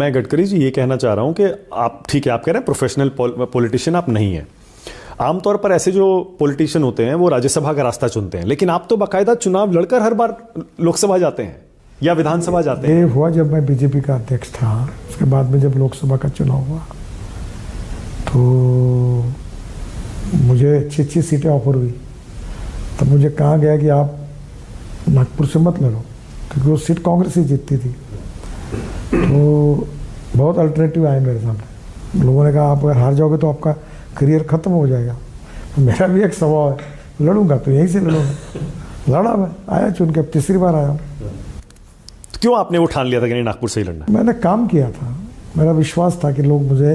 मैं गडकरी जी ये कहना चाह रहा हूं कि आप ठीक है, आप कह रहे हैं प्रोफेशनल पॉलिटिशियन आप नहीं हैं। आमतौर पर ऐसे जो पॉलिटिशियन होते हैं वो राज्यसभा का रास्ता चुनते हैं, लेकिन आप तो बाकायदा चुनाव लड़कर हर बार लोकसभा जाते हैं या विधानसभा जाते हैं। ये हुआ जब मैं बीजेपी का अध्यक्ष था, उसके बाद में जब लोकसभा का चुनाव हुआ तो मुझे अच्छी सीटें ऑफर हुई। तब मुझे कहा गया कि आप नागपुर से मत लड़ो, क्योंकि वो सीट कांग्रेस ही जीतती थी। तो बहुत अल्टरनेटिव आए मेरे सामने। लोगों ने कहा आप अगर हार जाओगे तो आपका करियर ख़त्म हो जाएगा। तो मेरा भी एक स्वभाव है, लड़ूंगा तो यहीं से लड़ूंगा। लड़ा मैं, आया चुन के, अब तीसरी बार आया हूँ। तो क्यों आपने वो ठान लिया था कि नहीं नागपुर से ही लड़ना? मैंने काम किया था, मेरा विश्वास था कि लोग मुझे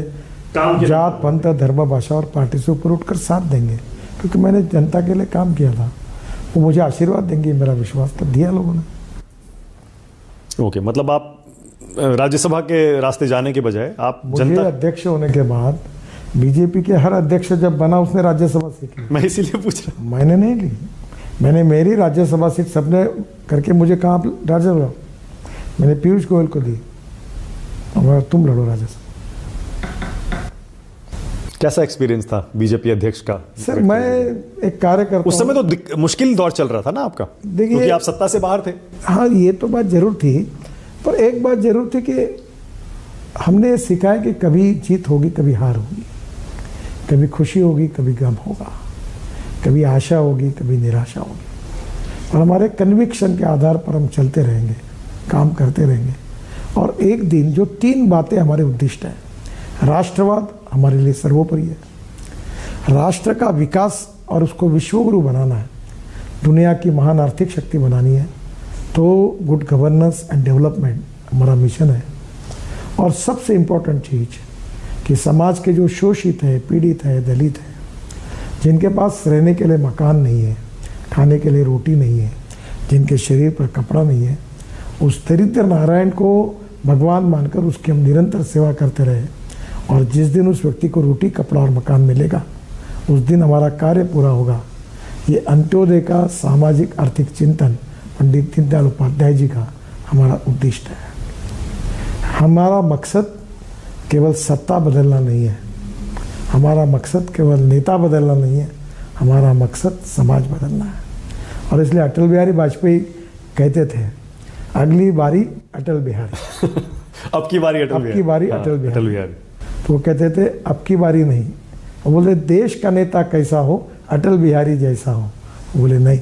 जात पंथ धर्म भाषा और पार्टी से ऊपर उठकर साथ देंगे, क्योंकि मैंने जनता के लिए काम किया था। वो मुझे आशीर्वाद देंगे, मेरा विश्वास था, दिया लोगों ने। ओके, मतलब आप राज्यसभा के रास्ते जाने के बजाय आप मुझे अध्यक्ष होने के बाद बीजेपी के हर अध्यक्ष जब बना उसने राज्यसभा सीट ली। मैं इसीलिए पूछ रहा हूँ। मैंने नहीं ली, मैंने मेरी राज्यसभा सीट सबने करके मुझे कहा आप राज्यसभा, मैंने पीयूष गोयल को दी और तुम लड़ो राज्यसभा। कैसा एक्सपीरियंस था बीजेपी अध्यक्ष का? सर मैं एक कार्यकर्ता, उस समय तो मुश्किल दौर चल रहा था ना आपका, देखिए क्योंकि आप सत्ता से बाहर थे। हाँ, ये तो बात जरूर थी, पर एक बात जरूर थी कि हमने सीखा है कि कभी जीत होगी, कभी हार होगी, कभी खुशी होगी, कभी गम होगा, कभी आशा होगी, कभी निराशा होगी। और हमारे कन्विक्शन के आधार पर हम चलते रहेंगे, काम करते रहेंगे। और एक दिन जो 3 बातें हमारे उद्दिष्ट हैं, राष्ट्रवाद हमारे लिए सर्वोपरि है, राष्ट्र का विकास और उसको विश्वगुरु बनाना है, दुनिया की महान आर्थिक शक्ति बनानी है, तो गुड गवर्नेंस एंड डेवलपमेंट हमारा मिशन है। और सबसे इम्पोर्टेंट चीज़ कि समाज के जो शोषित है, पीड़ित है, दलित है, जिनके पास रहने के लिए मकान नहीं है, खाने के लिए रोटी नहीं है, जिनके शरीर पर कपड़ा नहीं है, उस दरिद्र नारायण को भगवान मानकर उसकी हम निरंतर सेवा करते रहे। और जिस दिन उस व्यक्ति को रोटी, कपड़ा और मकान मिलेगा, उस दिन हमारा कार्य पूरा होगा। ये अंत्योदय का सामाजिक आर्थिक चिंतन पंडित दीनदयाल उपाध्याय जी का हमारा उद्दिष्ट है। हमारा मकसद केवल सत्ता बदलना नहीं है, हमारा मकसद केवल नेता बदलना नहीं है, हमारा मकसद समाज बदलना है। और इसलिए अटल बिहारी वाजपेयी कहते थे, अगली बारी अटल बिहारी अब की बारी अटल बिहारी। अटल बिहारी। तो वो कहते थे अब की बारी नहीं, वो बोले देश का नेता कैसा हो, अटल बिहारी जैसा हो। वो बोले नहीं,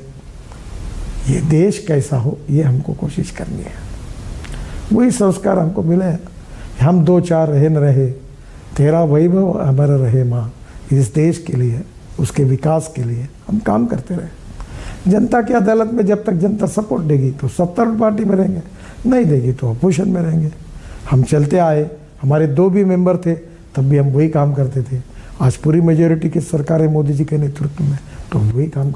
ये देश कैसा हो ये हमको कोशिश करनी है। वही संस्कार हमको मिले हैं। हम 2-4 रहे न रहे, तेरा वैभव अमर रहे माँ। इस देश के लिए, उसके विकास के लिए हम काम करते रहे। जनता की अदालत में जब तक जनता सपोर्ट देगी तो सत्ता पार्टी में रहेंगे, नहीं देगी तो अपोजिशन में रहेंगे। हम चलते आए, हमारे 2 भी मेंबर थे, तब भी हम वही काम करते थे। आज पूरी मेजोरिटी की सरकार है मोदी जी के नेतृत्व में, तो वही काम